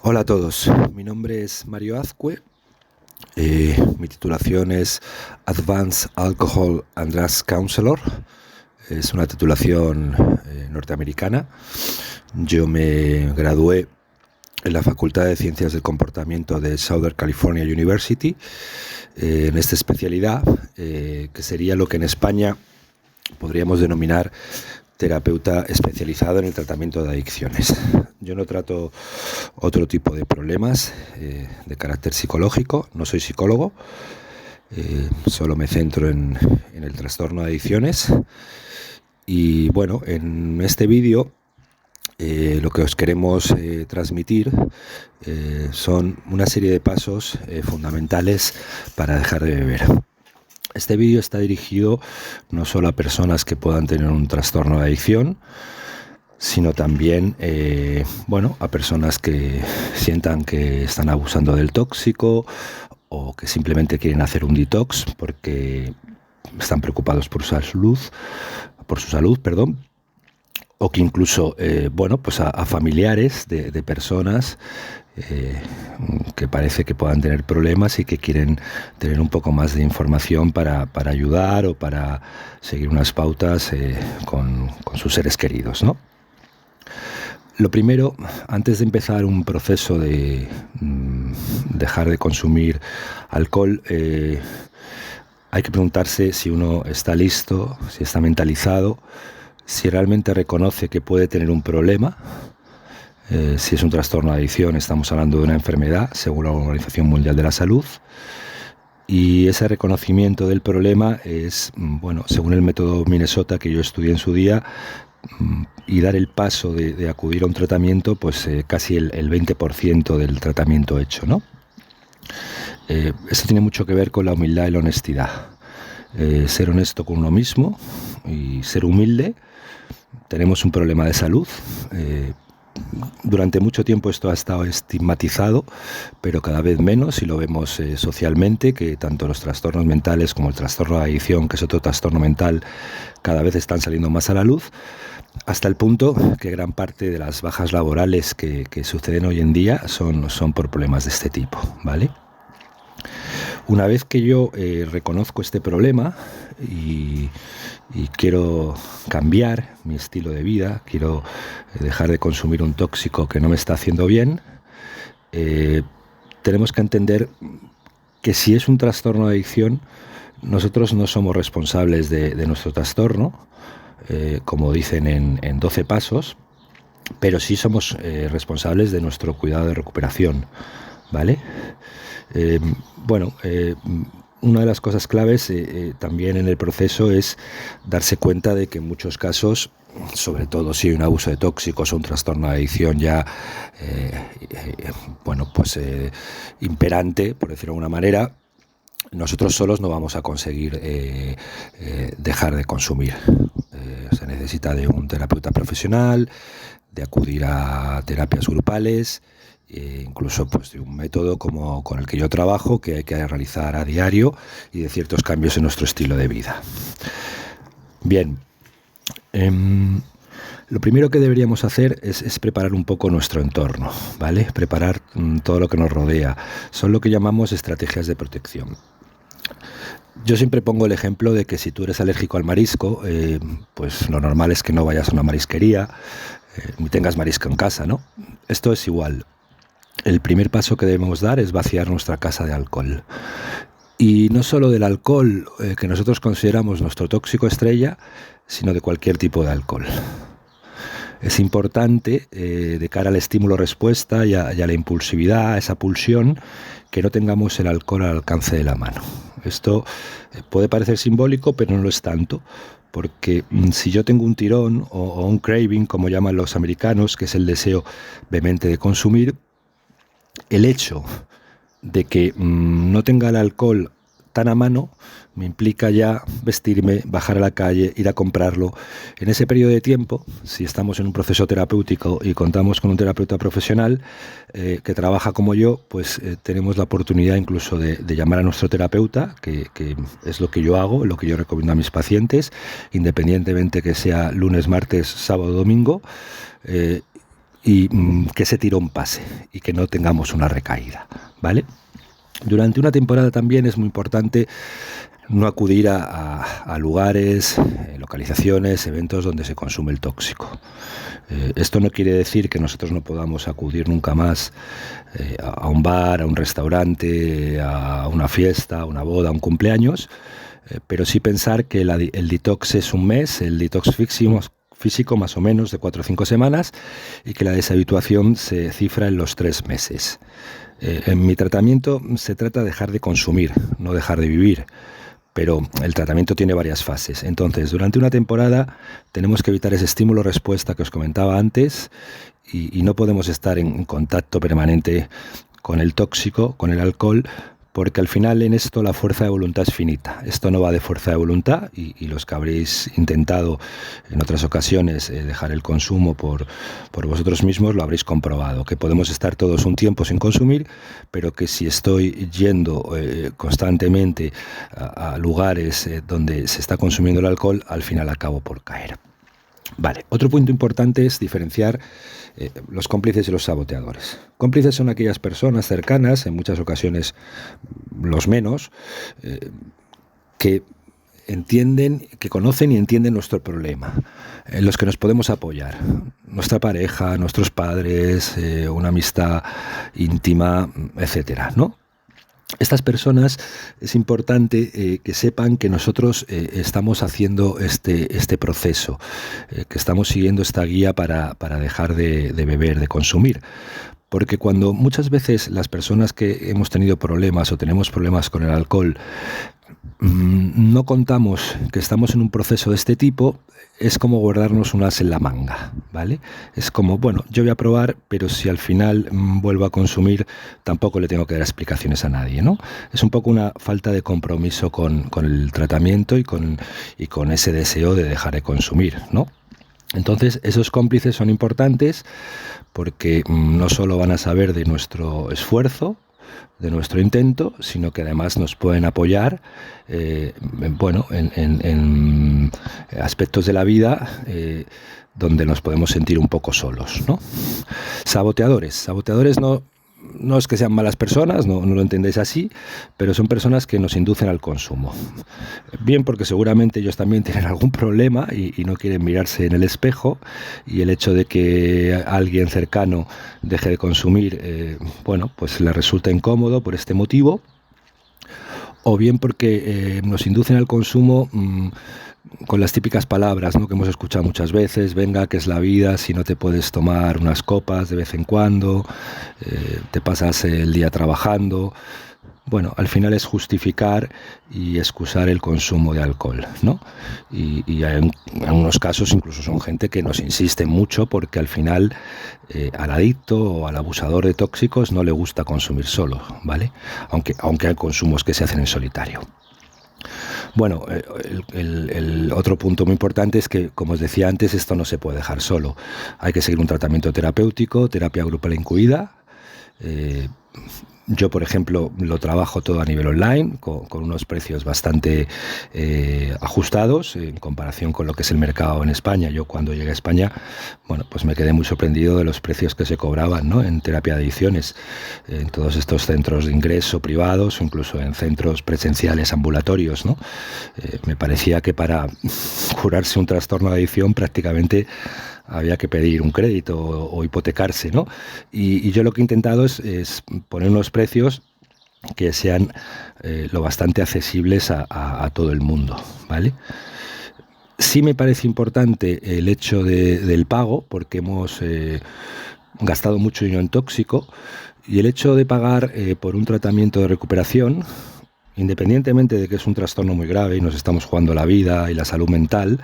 Hola a todos, mi nombre es Mario Azcue, mi titulación es Advanced Alcohol and Drugs Counselor, es una titulación norteamericana. Yo me gradué en la Facultad de Ciencias del Comportamiento de Southern California University, en esta especialidad, que sería lo que en España podríamos denominar terapeuta especializado en el tratamiento de adicciones. Yo no trato otro tipo de problemas de carácter psicológico, no soy psicólogo, solo me centro en el trastorno de adicciones. Y bueno, en este vídeo lo que os queremos transmitir son una serie de pasos fundamentales para dejar de beber. Este vídeo está dirigido no solo a personas que puedan tener un trastorno de adicción, sino también a personas que sientan que están abusando del tóxico o que simplemente quieren hacer un detox porque están preocupados por su salud, o que incluso a familiares de personas que parece que puedan tener problemas y que quieren tener un poco más de información para ayudar o para seguir unas pautas con sus seres queridos, ¿no? Lo primero, antes de empezar un proceso de dejar de consumir alcohol, hay que preguntarse si uno está listo, si está mentalizado, si realmente reconoce que puede tener un problema. Si es un trastorno de adicción, estamos hablando de una enfermedad, según la Organización Mundial de la Salud. Y ese reconocimiento del problema es, según el método Minnesota que yo estudié en su día, y dar el paso de acudir a un tratamiento, pues casi el 20% del tratamiento hecho, ¿no? Esto tiene mucho que ver con la humildad y la honestidad. Ser honesto con uno mismo y ser humilde. Tenemos un problema de salud. Durante mucho tiempo esto ha estado estigmatizado, pero cada vez menos, y lo vemos socialmente, que tanto los trastornos mentales como el trastorno de adicción, que es otro trastorno mental, cada vez están saliendo más a la luz, hasta el punto que gran parte de las bajas laborales que suceden hoy en día son por problemas de este tipo, ¿vale? Una vez que yo reconozco este problema y quiero cambiar mi estilo de vida, quiero dejar de consumir un tóxico que no me está haciendo bien, tenemos que entender que si es un trastorno de adicción, nosotros no somos responsables de nuestro trastorno, como dicen en 12 pasos, pero sí somos responsables de nuestro cuidado de recuperación, ¿vale? Una de las cosas claves también en el proceso es darse cuenta de que en muchos casos, sobre todo si hay un abuso de tóxicos o un trastorno de adicción ya imperante, por decirlo de alguna manera, nosotros solos no vamos a conseguir dejar de consumir. Se necesita de un terapeuta profesional, de acudir a terapias grupales, incluso pues de un método como con el que yo trabajo, que hay que realizar a diario, y de ciertos cambios en nuestro estilo de vida. Bien, lo primero que deberíamos hacer es preparar un poco nuestro entorno, ¿vale? Preparar todo lo que nos rodea. Son lo que llamamos estrategias de protección. Yo siempre pongo el ejemplo de que si tú eres alérgico al marisco, pues lo normal es que no vayas a una marisquería, ni tengas marisco en casa, ¿no? Esto es igual. El primer paso que debemos dar es vaciar nuestra casa de alcohol. Y no solo del alcohol que nosotros consideramos nuestro tóxico estrella, sino de cualquier tipo de alcohol. Es importante, de cara al estímulo-respuesta y a la impulsividad, a esa pulsión, que no tengamos el alcohol al alcance de la mano. Esto puede parecer simbólico, pero no lo es tanto, porque si yo tengo un tirón o un craving, como llaman los americanos, que es el deseo vehemente de consumir, el hecho de que no tenga el alcohol tan a mano me implica ya vestirme, bajar a la calle, ir a comprarlo. En ese periodo de tiempo, si estamos en un proceso terapéutico y contamos con un terapeuta profesional que trabaja como yo, pues tenemos la oportunidad incluso de llamar a nuestro terapeuta, que es lo que yo hago, lo que yo recomiendo a mis pacientes, independientemente que sea lunes, martes, sábado, domingo, y que ese tirón pase y que no tengamos una recaída, ¿vale? Durante una temporada también es muy importante no acudir a lugares, localizaciones, eventos donde se consume el tóxico. Esto no quiere decir que nosotros no podamos acudir nunca más a un bar, a un restaurante, a una fiesta, a una boda, a un cumpleaños, pero sí pensar que el detox es un mes, el detox físico más o menos de 4 o 5 semanas, y que la deshabituación se cifra en los 3 meses. En mi tratamiento se trata de dejar de consumir, no dejar de vivir. Pero el tratamiento tiene varias fases. Entonces, durante una temporada tenemos que evitar ese estímulo-respuesta que os comentaba antes y no podemos estar en contacto permanente con el tóxico, con el alcohol, porque al final en esto la fuerza de voluntad es finita. Esto no va de fuerza de voluntad y los que habréis intentado en otras ocasiones dejar el consumo por vosotros mismos lo habréis comprobado, que podemos estar todos un tiempo sin consumir, pero que si estoy yendo constantemente a lugares donde se está consumiendo el alcohol, al final acabo por caer. Vale, otro punto importante es diferenciar los cómplices y los saboteadores. Cómplices son aquellas personas cercanas, en muchas ocasiones los menos, que entienden, que conocen y entienden nuestro problema, en los que nos podemos apoyar. Nuestra pareja, nuestros padres, una amistad íntima, etcétera, ¿no? Estas personas es importante que sepan que nosotros estamos haciendo este proceso, que estamos siguiendo esta guía para dejar de beber, de consumir. Porque cuando muchas veces las personas que hemos tenido problemas o tenemos problemas con el alcohol no contamos que estamos en un proceso de este tipo, es como guardarnos un as en la manga, ¿vale? Es como, bueno, yo voy a probar, pero si al final vuelvo a consumir, tampoco le tengo que dar explicaciones a nadie, ¿no? Es un poco una falta de compromiso con el tratamiento y con ese deseo de dejar de consumir, ¿no? Entonces, esos cómplices son importantes porque no solo van a saber de nuestro esfuerzo, de nuestro intento, sino que además nos pueden apoyar en aspectos de la vida donde nos podemos sentir un poco solos, ¿no? Saboteadores no es que sean malas personas, no lo entendéis así, pero son personas que nos inducen al consumo. Bien, porque seguramente ellos también tienen algún problema y no quieren mirarse en el espejo, y el hecho de que alguien cercano deje de consumir, pues les resulta incómodo por este motivo, o bien porque nos inducen al consumo con las típicas palabras, ¿no?, que hemos escuchado muchas veces: venga, que es la vida, si no te puedes tomar unas copas de vez en cuando, te pasas el día trabajando. Bueno, al final es justificar y excusar el consumo de alcohol, ¿no? Y en algunos casos incluso son gente que nos insiste mucho porque al final al adicto o al abusador de tóxicos no le gusta consumir solo, ¿vale? Aunque hay consumos que se hacen en solitario. Bueno, el otro punto muy importante es que, como os decía antes, esto no se puede dejar solo. Hay que seguir un tratamiento terapéutico, terapia grupal incluida. Yo, por ejemplo, lo trabajo todo a nivel online, con unos precios bastante ajustados en comparación con lo que es el mercado en España. Yo, cuando llegué a España, pues me quedé muy sorprendido de los precios que se cobraban, ¿no?, en terapia de adicciones, en todos estos centros de ingreso privados o incluso en centros presenciales ambulatorios, ¿no? Me parecía que para curarse un trastorno de adicción prácticamente había que pedir un crédito o hipotecarse, ¿no? Y yo lo que he intentado es poner unos precios que sean lo bastante accesibles a todo el mundo, ¿vale? Sí me parece importante el hecho del pago, porque hemos gastado mucho dinero en tóxico, y el hecho de pagar por un tratamiento de recuperación, independientemente de que es un trastorno muy grave y nos estamos jugando la vida y la salud mental,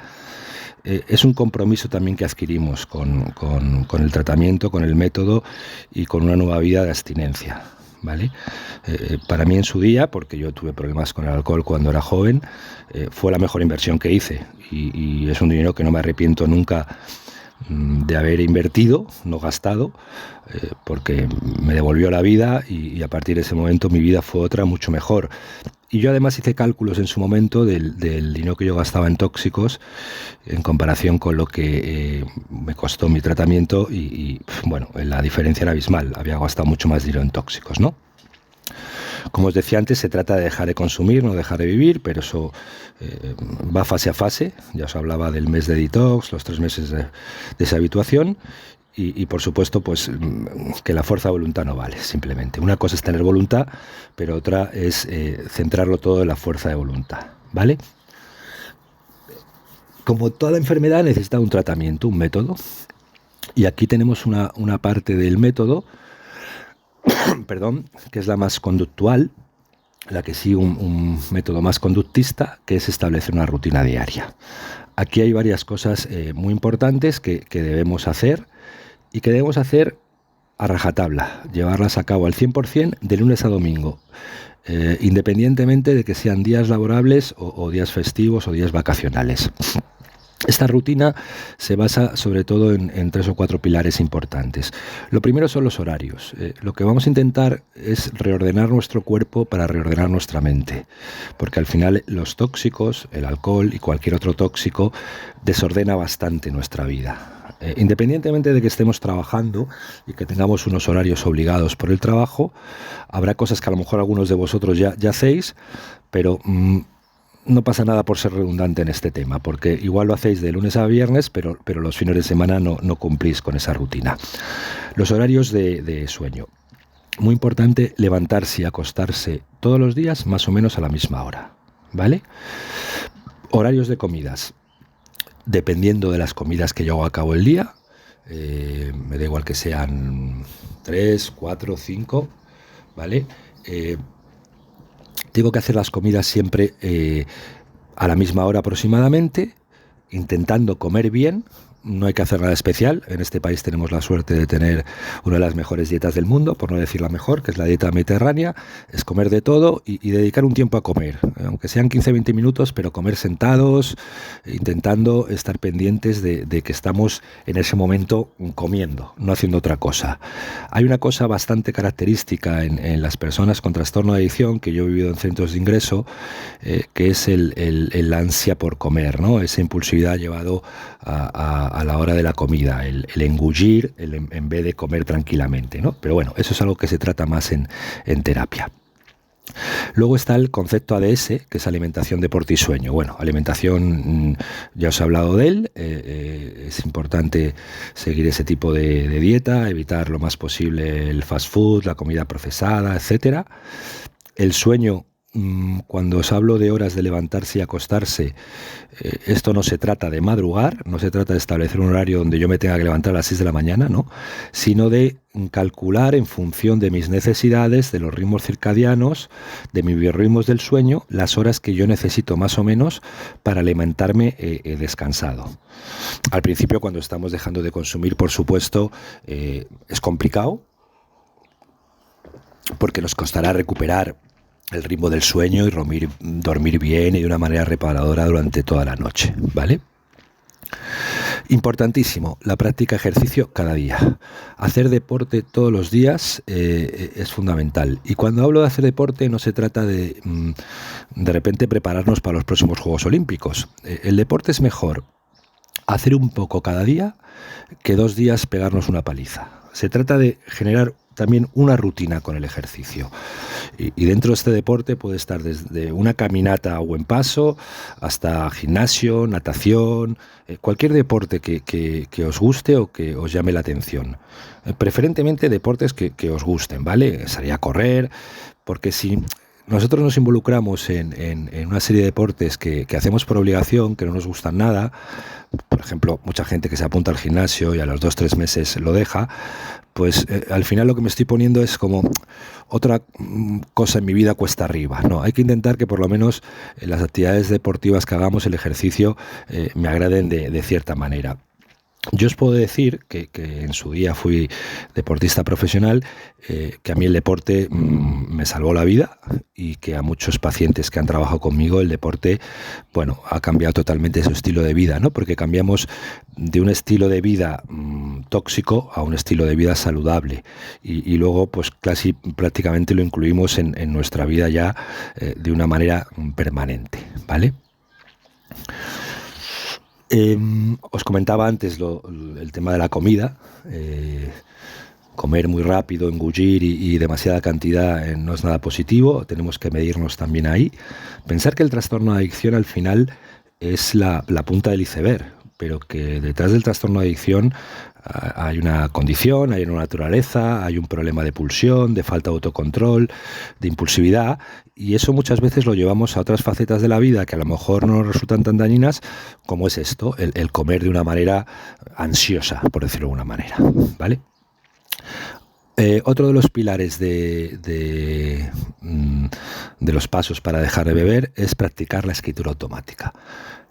es un compromiso también que adquirimos con el tratamiento, con el método y con una nueva vida de abstinencia, ¿vale? Para mí en su día, porque yo tuve problemas con el alcohol cuando era joven, fue la mejor inversión que hice, y es un dinero que no me arrepiento nunca de haber invertido, no gastado, porque me devolvió la vida y a partir de ese momento mi vida fue otra, mucho mejor. Y yo además hice cálculos en su momento del dinero que yo gastaba en tóxicos en comparación con lo que me costó mi tratamiento bueno, la diferencia era abismal. Había gastado mucho más dinero en tóxicos, ¿no? Como os decía antes, se trata de dejar de consumir, no dejar de vivir, pero eso va fase a fase. Ya os hablaba del mes de detox, los 3 meses de deshabituación. Y por supuesto, pues que la fuerza de voluntad no vale, simplemente. Una cosa es tener voluntad, pero otra es centrarlo todo en la fuerza de voluntad, ¿vale? Como toda enfermedad necesita un tratamiento, un método, y aquí tenemos una parte del método, perdón, que es la más conductual, la que sigue un método más conductista, que es establecer una rutina diaria. Aquí hay varias cosas muy importantes que debemos hacer y que debemos hacer a rajatabla, llevarlas a cabo al 100% de lunes a domingo, independientemente de que sean días laborables o días festivos o días vacacionales. Esta rutina se basa sobre todo en 3 o 4 pilares importantes. Lo primero son los horarios. Lo que vamos a intentar es reordenar nuestro cuerpo para reordenar nuestra mente, porque al final los tóxicos, el alcohol y cualquier otro tóxico desordena bastante nuestra vida. Independientemente de que estemos trabajando y que tengamos unos horarios obligados por el trabajo, habrá cosas que a lo mejor algunos de vosotros ya hacéis, pero no pasa nada por ser redundante en este tema, porque igual lo hacéis de lunes a viernes, pero los fines de semana no cumplís con esa rutina. Los horarios de sueño. Muy importante levantarse y acostarse todos los días más o menos a la misma hora, ¿vale? Horarios de comidas. Dependiendo de las comidas que yo hago a cabo el día, me da igual que sean 3, 4, 5, ¿vale? Tengo que hacer las comidas siempre a la misma hora aproximadamente, intentando comer bien. No hay que hacer nada especial. En este país tenemos la suerte de tener una de las mejores dietas del mundo, por no decir la mejor, que es la dieta mediterránea. Es comer de todo y dedicar un tiempo a comer, aunque sean 15-20 minutos, pero comer sentados, intentando estar pendientes de que estamos en ese momento comiendo, no haciendo otra cosa. Hay una cosa bastante característica en las personas con trastorno de adicción, que yo he vivido en centros de ingreso, que es el ansia por comer, ¿no? Esa impulsividad llevado a la hora de la comida, el engullir en vez de comer tranquilamente, ¿no? Pero bueno, eso es algo que se trata más en terapia. Luego está el concepto ADS, que es alimentación, deporte y sueño. Bueno, alimentación, ya os he hablado de él, es importante seguir ese tipo de dieta, evitar lo más posible el fast food, la comida procesada, etcétera. El sueño, cuando os hablo de horas de levantarse y acostarse, esto no se trata de madrugar, no se trata de establecer un horario donde yo me tenga que levantar a las 6 de la mañana, ¿no? Sino de calcular en función de mis necesidades, de los ritmos circadianos, de mis biorritmos del sueño, las horas que yo necesito más o menos para alimentarme descansado. Al principio, cuando estamos dejando de consumir, por supuesto, es complicado, porque nos costará recuperar el ritmo del sueño y dormir bien y de una manera reparadora durante toda la noche, ¿vale? Importantísimo, la práctica de ejercicio cada día. Hacer deporte todos los días es fundamental. Y cuando hablo de hacer deporte no se trata de repente prepararnos para los próximos Juegos Olímpicos. El deporte es mejor hacer un poco cada día que 2 días pegarnos una paliza. Se trata de generar también una rutina con el ejercicio. Y dentro de este deporte puede estar desde una caminata a buen paso hasta gimnasio, natación, cualquier deporte que os guste o que os llame la atención. Preferentemente deportes que os gusten, ¿vale? Salir a correr, porque si nosotros nos involucramos en una serie de deportes que hacemos por obligación, que no nos gustan nada, por ejemplo, mucha gente que se apunta al gimnasio y a los 2-3 meses lo deja, pues al final lo que me estoy poniendo es como otra cosa en mi vida cuesta arriba. No, hay que intentar que por lo menos las actividades deportivas que hagamos, el ejercicio, me agraden de cierta manera. Yo os puedo decir que en su día fui deportista profesional, que a mí el deporte me salvó la vida y que a muchos pacientes que han trabajado conmigo el deporte, bueno, ha cambiado totalmente su estilo de vida, ¿no? Porque cambiamos de un estilo de vida tóxico a un estilo de vida saludable y luego pues casi prácticamente lo incluimos en nuestra vida ya de una manera permanente, ¿vale? Os comentaba antes el tema de la comida. Comer muy rápido, engullir y demasiada cantidad no es nada positivo. Tenemos que medirnos también ahí. Pensar que el trastorno de adicción al final es la punta del iceberg, pero que detrás del trastorno de adicción hay una condición, hay una naturaleza, hay un problema de pulsión, de falta de autocontrol, de impulsividad, y eso muchas veces lo llevamos a otras facetas de la vida que a lo mejor no nos resultan tan dañinas, como es esto, el comer de una manera ansiosa, por decirlo de alguna manera, ¿vale? Otro de los pilares de los pasos para dejar de beber es practicar la escritura automática.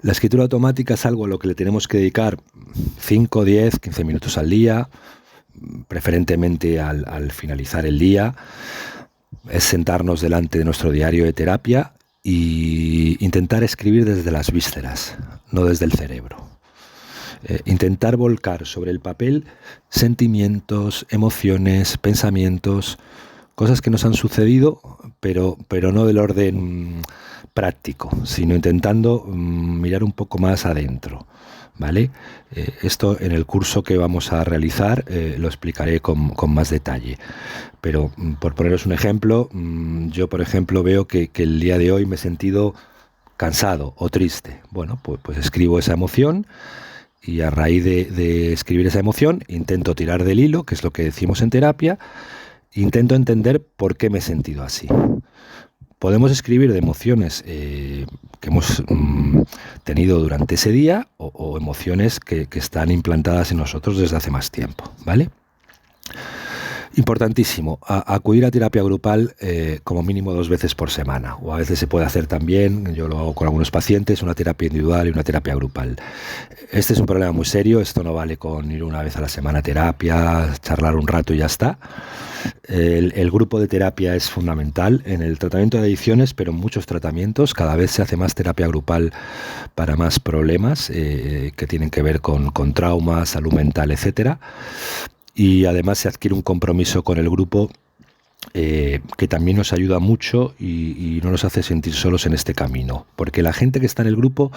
La escritura automática es algo a lo que le tenemos que dedicar 5, 10, 15 minutos al día, preferentemente al finalizar el día. Es sentarnos delante de nuestro diario de terapia e intentar escribir desde las vísceras, no desde el cerebro. Intentar volcar sobre el papel sentimientos, emociones, pensamientos, cosas que nos han sucedido, pero no del orden práctico, sino intentando mirar un poco más adentro, ¿vale? Esto en el curso que vamos a realizar lo explicaré con más detalle. Pero por poneros un ejemplo, yo por ejemplo veo que el día de hoy me he sentido cansado o triste. Bueno, pues escribo esa emoción. Y a raíz de escribir esa emoción, intento tirar del hilo, que es lo que decimos en terapia, intento entender por qué me he sentido así. Podemos escribir de emociones que hemos tenido durante ese día o emociones que están implantadas en nosotros desde hace más tiempo, ¿vale? Importantísimo, acudir a terapia grupal como mínimo 2 veces por semana, o a veces se puede hacer también, yo lo hago con algunos pacientes, una terapia individual y una terapia grupal. Este es un problema muy serio, esto no vale con ir una vez a la semana a terapia, charlar un rato y ya está. El grupo de terapia es fundamental en el tratamiento de adicciones, pero en muchos tratamientos cada vez se hace más terapia grupal para más problemas que tienen que ver con trauma, salud mental, etcétera. Y además se adquiere un compromiso con el grupo que también nos ayuda mucho y no nos hace sentir solos en este camino. Porque la gente que está en el grupo,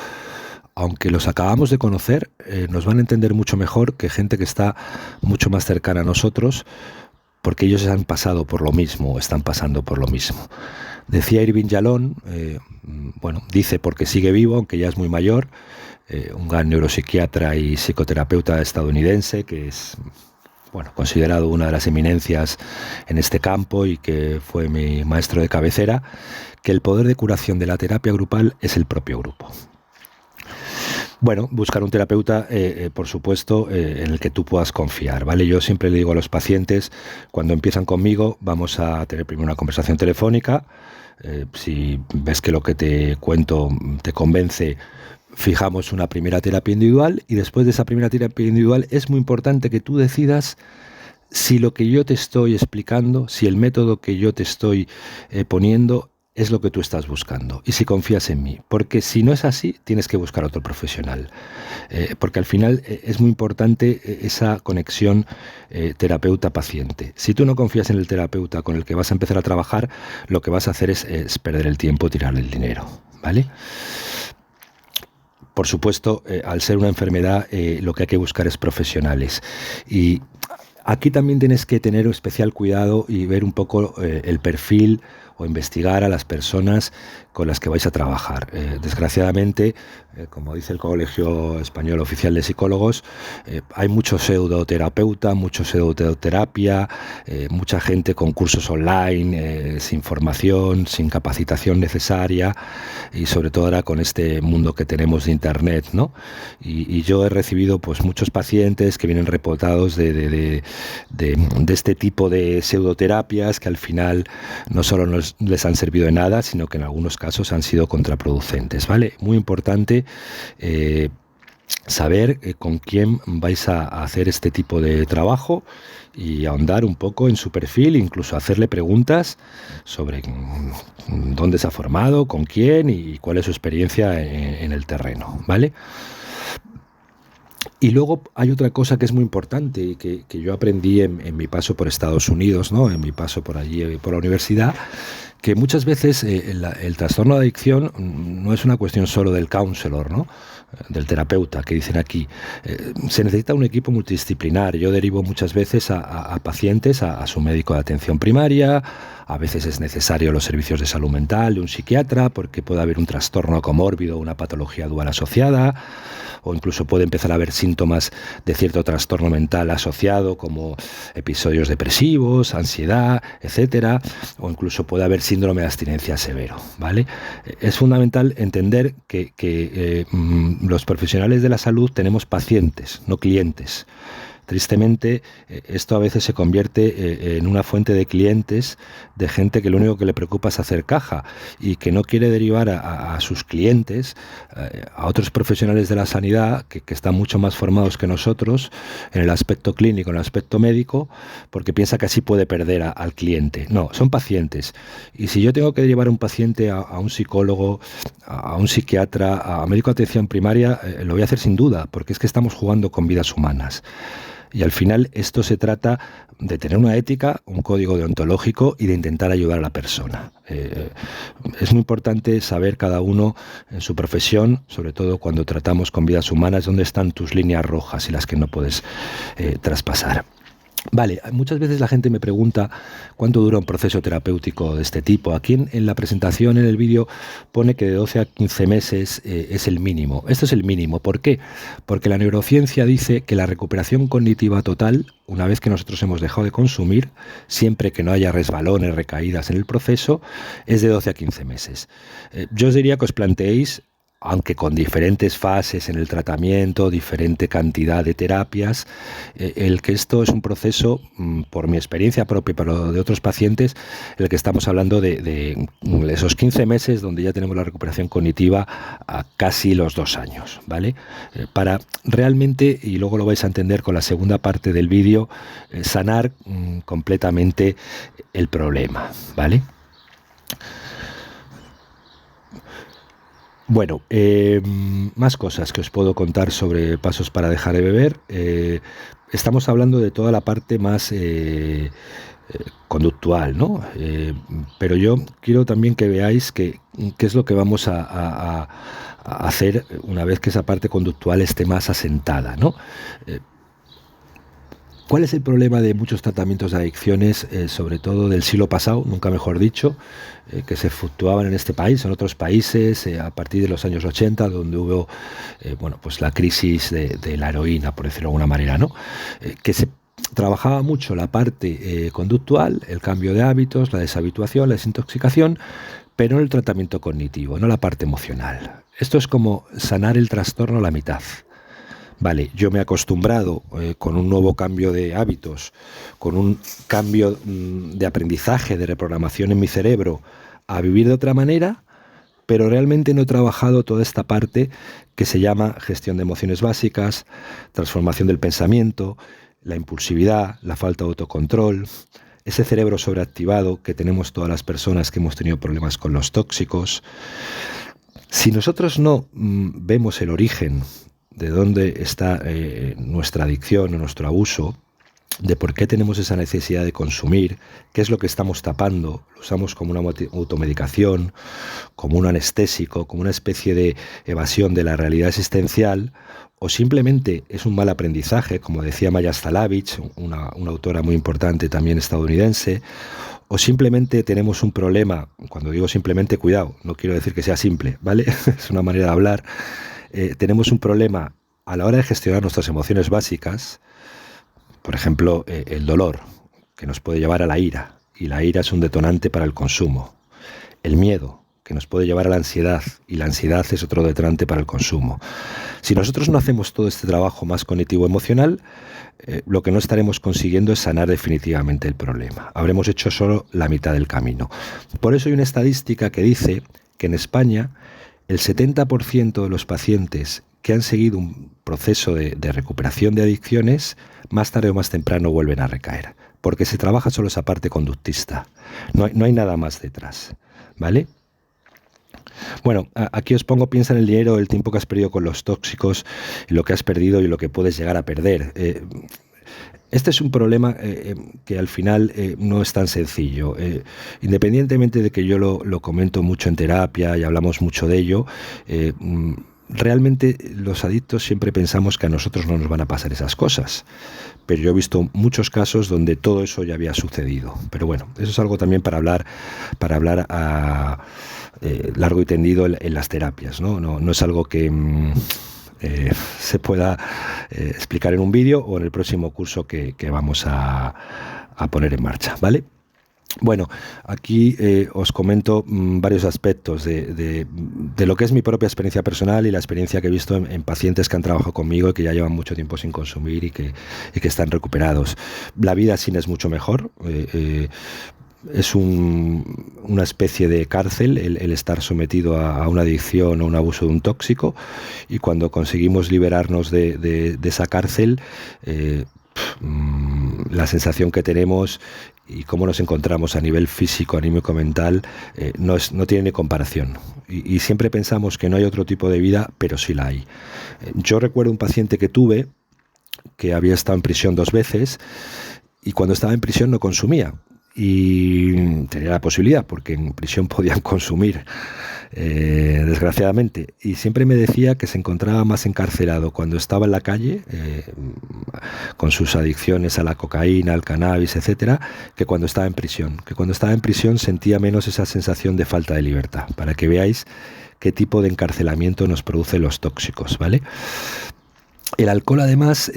aunque los acabamos de conocer, nos van a entender mucho mejor que gente que está mucho más cercana a nosotros, porque ellos han pasado por lo mismo, están pasando por lo mismo. Decía Irving Yalom, dice porque sigue vivo, aunque ya es muy mayor, un gran neuropsiquiatra y psicoterapeuta estadounidense que es considerado una de las eminencias en este campo y que fue mi maestro de cabecera, que el poder de curación de la terapia grupal es el propio grupo. Bueno, buscar un terapeuta, por supuesto, en el que tú puedas confiar, ¿vale? Yo siempre le digo a los pacientes, cuando empiezan conmigo, vamos a tener primero una conversación telefónica. Si ves que lo que te cuento te convence, fijamos una primera terapia individual y después de esa primera terapia individual es muy importante que tú decidas si lo que yo te estoy explicando, si el método que yo te estoy poniendo es lo que tú estás buscando y si confías en mí, porque si no es así tienes que buscar otro profesional, porque al final es muy importante esa conexión terapeuta-paciente. Si tú no confías en el terapeuta con el que vas a empezar a trabajar, lo que vas a hacer es perder el tiempo, tirar el dinero, ¿vale? Por supuesto, al ser una enfermedad, lo que hay que buscar es profesionales. Y aquí también tienes que tener especial cuidado y ver un poco el perfil o investigar a las personas con las que vais a trabajar. Desgraciadamente, como dice el Colegio Español Oficial de Psicólogos, hay mucho pseudoterapeuta, mucho pseudoterapia, mucha gente con cursos online, sin formación, sin capacitación necesaria y sobre todo ahora con este mundo que tenemos de Internet, ¿no? Y yo he recibido pues muchos pacientes que vienen reportados de este tipo de pseudoterapias que al final no solo les han servido de nada, sino que en algunos casos han sido contraproducentes, ¿vale? Muy importante saber con quién vais a hacer este tipo de trabajo y ahondar un poco en su perfil, incluso hacerle preguntas sobre dónde se ha formado, con quién y cuál es su experiencia en el terreno, ¿vale? Y luego hay otra cosa que es muy importante y que yo aprendí en mi paso por Estados Unidos, ¿no? En mi paso por allí, por la universidad, que muchas veces el trastorno de adicción no es una cuestión solo del counselor, ¿no? Del terapeuta, que dicen aquí. Se necesita un equipo multidisciplinar. Yo derivo muchas veces a pacientes a su médico de atención primaria. A veces es necesario los servicios de salud mental de un psiquiatra porque puede haber un trastorno comórbido o una patología dual asociada, o incluso puede empezar a haber síntomas de cierto trastorno mental asociado, como episodios depresivos, ansiedad, etcétera, o incluso puede haber síndrome de abstinencia severo, ¿vale? Es fundamental entender que los profesionales de la salud tenemos pacientes, no clientes. Tristemente, esto a veces se convierte en una fuente de clientes, de gente que lo único que le preocupa es hacer caja y que no quiere derivar a sus clientes, a otros profesionales de la sanidad que están mucho más formados que nosotros en el aspecto clínico, en el aspecto médico, porque piensa que así puede perder al cliente. No, son pacientes. Y si yo tengo que derivar a un paciente a un psicólogo, a un psiquiatra, a médico de atención primaria, lo voy a hacer sin duda, porque es que estamos jugando con vidas humanas. Y al final esto se trata de tener una ética, un código deontológico y de intentar ayudar a la persona. Es muy importante saber cada uno en su profesión, sobre todo cuando tratamos con vidas humanas, dónde están tus líneas rojas y las que no puedes traspasar. Vale, muchas veces la gente me pregunta cuánto dura un proceso terapéutico de este tipo. Aquí en la presentación, en el vídeo, pone que de 12 a 15 meses es el mínimo. Esto es el mínimo. ¿Por qué? Porque la neurociencia dice que la recuperación cognitiva total, una vez que nosotros hemos dejado de consumir, siempre que no haya resbalones, recaídas en el proceso, es de 12 a 15 meses. Yo os diría que os planteéis, aunque con diferentes fases en el tratamiento, diferente cantidad de terapias, el que esto es un proceso, por mi experiencia propia, pero de otros pacientes, el que estamos hablando de esos 15 meses donde ya tenemos la recuperación cognitiva a casi los 2 años, ¿vale? Para realmente, y luego lo vais a entender con la segunda parte del vídeo, sanar completamente el problema, ¿vale? Bueno, más cosas que os puedo contar sobre pasos para dejar de beber. Estamos hablando de toda la parte más conductual, ¿no? Pero yo quiero también que veáis qué es lo que vamos a hacer una vez que esa parte conductual esté más asentada, ¿no? ¿Cuál es el problema de muchos tratamientos de adicciones, sobre todo del siglo pasado, nunca mejor dicho, que se fluctuaban en este país, en otros países, a partir de los años 80, donde hubo bueno, pues la crisis de la heroína, por decirlo de alguna manera, ¿no? Que se trabajaba mucho la parte conductual, el cambio de hábitos, la deshabituación, la desintoxicación, pero no el tratamiento cognitivo, no la parte emocional. Esto es como sanar el trastorno a la mitad. Vale, yo me he acostumbrado con un nuevo cambio de hábitos, con un cambio de aprendizaje, de reprogramación en mi cerebro, a vivir de otra manera, pero realmente no he trabajado toda esta parte que se llama gestión de emociones básicas, transformación del pensamiento, la impulsividad, la falta de autocontrol, ese cerebro sobreactivado que tenemos todas las personas que hemos tenido problemas con los tóxicos. Si nosotros no vemos el origen de dónde está nuestra adicción o nuestro abuso, de por qué tenemos esa necesidad de consumir, qué es lo que estamos tapando, lo usamos como una automedicación, como un anestésico, como una especie de evasión de la realidad existencial, o simplemente es un mal aprendizaje, como decía Maya Stalavich, una autora muy importante también estadounidense, o simplemente tenemos un problema. Cuando digo simplemente, cuidado, no quiero decir que sea simple, ¿vale? Es una manera de hablar. Tenemos un problema a la hora de gestionar nuestras emociones básicas, por ejemplo, el dolor, que nos puede llevar a la ira, y la ira es un detonante para el consumo. El miedo, que nos puede llevar a la ansiedad, y la ansiedad es otro detonante para el consumo. Si nosotros no hacemos todo este trabajo más cognitivo-emocional, lo que no estaremos consiguiendo es sanar definitivamente el problema. Habremos hecho solo la mitad del camino. Por eso hay una estadística que dice que en España el 70% de los pacientes que han seguido un proceso de recuperación de adicciones, más tarde o más temprano vuelven a recaer, porque se trabaja solo esa parte conductista, no hay nada más detrás, ¿vale? Bueno, aquí os pongo, piensa en el dinero, el tiempo que has perdido con los tóxicos, lo que has perdido y lo que puedes llegar a perder. Este es un problema que al final no es tan sencillo. Independientemente de que yo lo comento mucho en terapia y hablamos mucho de ello, realmente los adictos siempre pensamos que a nosotros no nos van a pasar esas cosas. Pero yo he visto muchos casos donde todo eso ya había sucedido. Pero bueno, eso es algo también para hablar a largo y tendido en las terapias, ¿no? No es algo que se pueda explicar en un vídeo o en el próximo curso que vamos a poner en marcha, ¿vale? Bueno, aquí os comento varios aspectos de lo que es mi propia experiencia personal y la experiencia que he visto en pacientes que han trabajado conmigo y que ya llevan mucho tiempo sin consumir y que están recuperados. La vida sin es mucho mejor. Es una especie de cárcel el estar sometido a una adicción o un abuso de un tóxico, y cuando conseguimos liberarnos de esa cárcel, la sensación que tenemos y cómo nos encontramos a nivel físico, anímico, mental, no tiene ni comparación. Y siempre pensamos que no hay otro tipo de vida, pero sí la hay. Yo recuerdo un paciente que tuve que había estado en prisión 2 veces, y cuando estaba en prisión no consumía. Y tenía la posibilidad, porque en prisión podían consumir, desgraciadamente. Y siempre me decía que se encontraba más encarcelado cuando estaba en la calle, con sus adicciones a la cocaína, al cannabis, etcétera, que cuando estaba en prisión. Que cuando estaba en prisión sentía menos esa sensación de falta de libertad. Para que veáis qué tipo de encarcelamiento nos producen los tóxicos, ¿vale? El alcohol, además,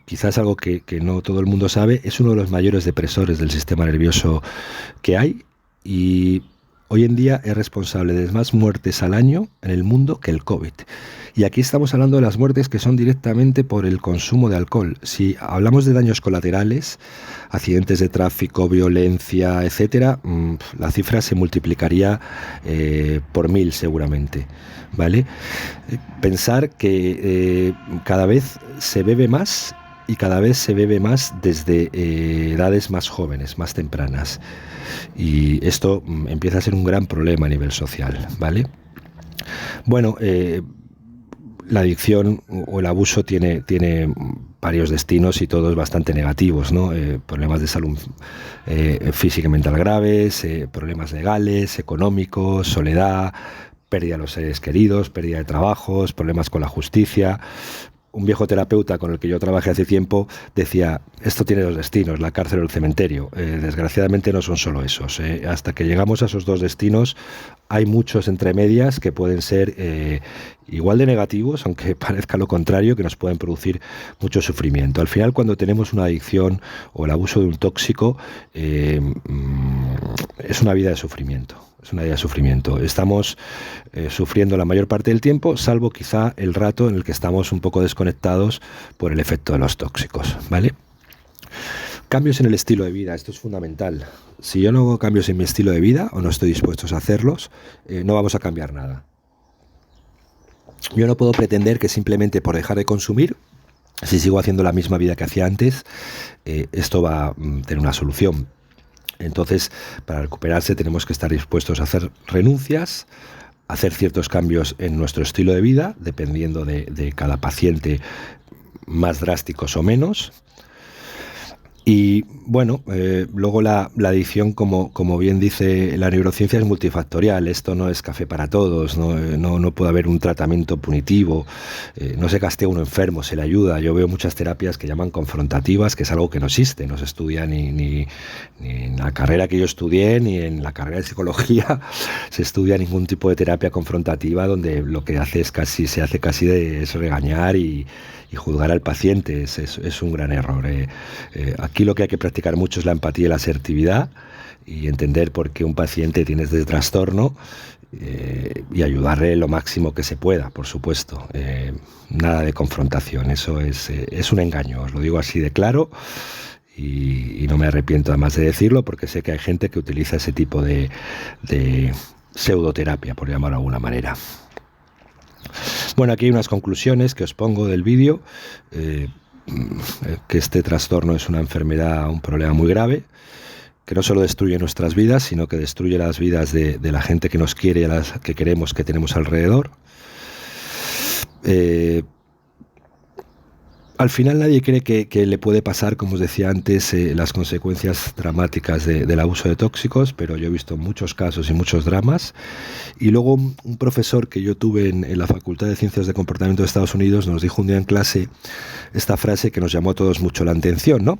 quizás algo que no todo el mundo sabe, es uno de los mayores depresores del sistema nervioso que hay, y hoy en día es responsable de más muertes al año en el mundo que el COVID. Y aquí estamos hablando de las muertes que son directamente por el consumo de alcohol. Si hablamos de daños colaterales, accidentes de tráfico, violencia, etcétera, la cifra se multiplicaría por 1000 seguramente, ¿vale? Pensar que cada vez se bebe más, y cada vez se bebe más desde edades más jóvenes, más tempranas. Y esto empieza a ser un gran problema a nivel social, ¿vale? Bueno, la adicción o el abuso tiene varios destinos y todos bastante negativos, ¿no? Problemas de salud física y mental graves, problemas legales, económicos, soledad, pérdida de los seres queridos, pérdida de trabajos, problemas con la justicia. Un viejo terapeuta con el que yo trabajé hace tiempo decía, esto tiene 2 destinos, la cárcel o el cementerio. Desgraciadamente no son solo esos. Hasta que llegamos a esos 2 destinos hay muchos entre medias que pueden ser igual de negativos, aunque parezca lo contrario, que nos pueden producir mucho sufrimiento. Al final, cuando tenemos una adicción o el abuso de un tóxico, es una vida de sufrimiento. Es una vida de sufrimiento. Estamos sufriendo la mayor parte del tiempo, salvo quizá el rato en el que estamos un poco desconectados por el efecto de los tóxicos, ¿vale? Cambios en el estilo de vida, esto es fundamental. Si yo no hago cambios en mi estilo de vida o no estoy dispuesto a hacerlos, no vamos a cambiar nada. Yo no puedo pretender que simplemente por dejar de consumir, si sigo haciendo la misma vida que hacía antes, esto va a tener una solución. Entonces, para recuperarse tenemos que estar dispuestos a hacer renuncias, hacer ciertos cambios en nuestro estilo de vida, dependiendo de cada paciente, más drásticos o menos. Y bueno, luego la adicción, como bien dice la neurociencia, es multifactorial. Esto no es café para todos, no puede haber un tratamiento punitivo, no se castiga a uno enfermo, se le ayuda. Yo veo muchas terapias que llaman confrontativas, que es algo que no existe, no se estudia ni en la carrera que yo estudié, ni en la carrera de psicología se estudia ningún tipo de terapia confrontativa, donde lo que se hace casi es regañar y juzgar al paciente. Es un gran error. Aquí lo que hay que practicar mucho es la empatía y la asertividad, y entender por qué un paciente tiene este trastorno, y ayudarle lo máximo que se pueda, por supuesto. Nada de confrontación, eso es un engaño, os lo digo así de claro, y no me arrepiento además de decirlo, porque sé que hay gente que utiliza ese tipo de pseudoterapia, por llamarlo de alguna manera. Bueno, aquí hay unas conclusiones que os pongo del vídeo. Que este trastorno es una enfermedad, un problema muy grave, que no solo destruye nuestras vidas, sino que destruye las vidas de la gente que nos quiere y a las que queremos, que tenemos alrededor. Al final nadie cree que le puede pasar, como os decía antes, las consecuencias dramáticas del abuso de tóxicos, pero yo he visto muchos casos y muchos dramas. Y luego un profesor que yo tuve en la Facultad de Ciencias de Comportamiento de Estados Unidos nos dijo un día en clase esta frase que nos llamó a todos mucho la atención, ¿no?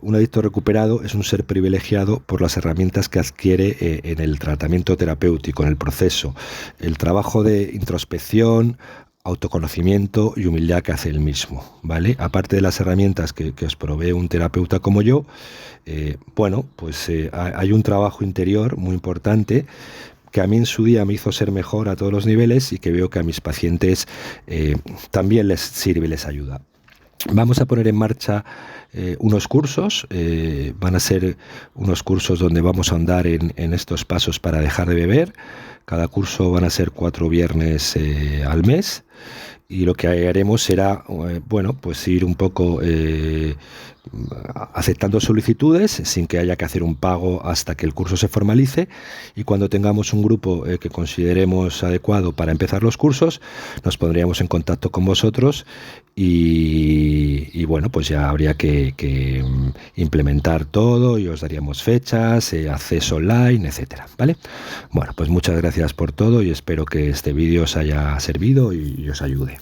Un adicto recuperado es un ser privilegiado por las herramientas que adquiere en el tratamiento terapéutico, en el proceso, el trabajo de introspección, autoconocimiento y humildad que hace él mismo, ¿vale? Aparte de las herramientas que os provee un terapeuta como yo, hay un trabajo interior muy importante que a mí en su día me hizo ser mejor a todos los niveles y que veo que a mis pacientes también les sirve y les ayuda. Vamos a poner en marcha unos cursos, van a ser unos cursos donde vamos a ahondar en estos pasos para dejar de beber. Cada curso van a ser 4 viernes al mes y lo que haremos será, ir un poco aceptando solicitudes sin que haya que hacer un pago hasta que el curso se formalice, y cuando tengamos un grupo que consideremos adecuado para empezar los cursos, nos pondríamos en contacto con vosotros y pues ya habría que implementar todo y os daríamos fechas, acceso online, etcétera, ¿vale? Bueno, pues muchas gracias por todo y espero que este vídeo os haya servido y os ayude.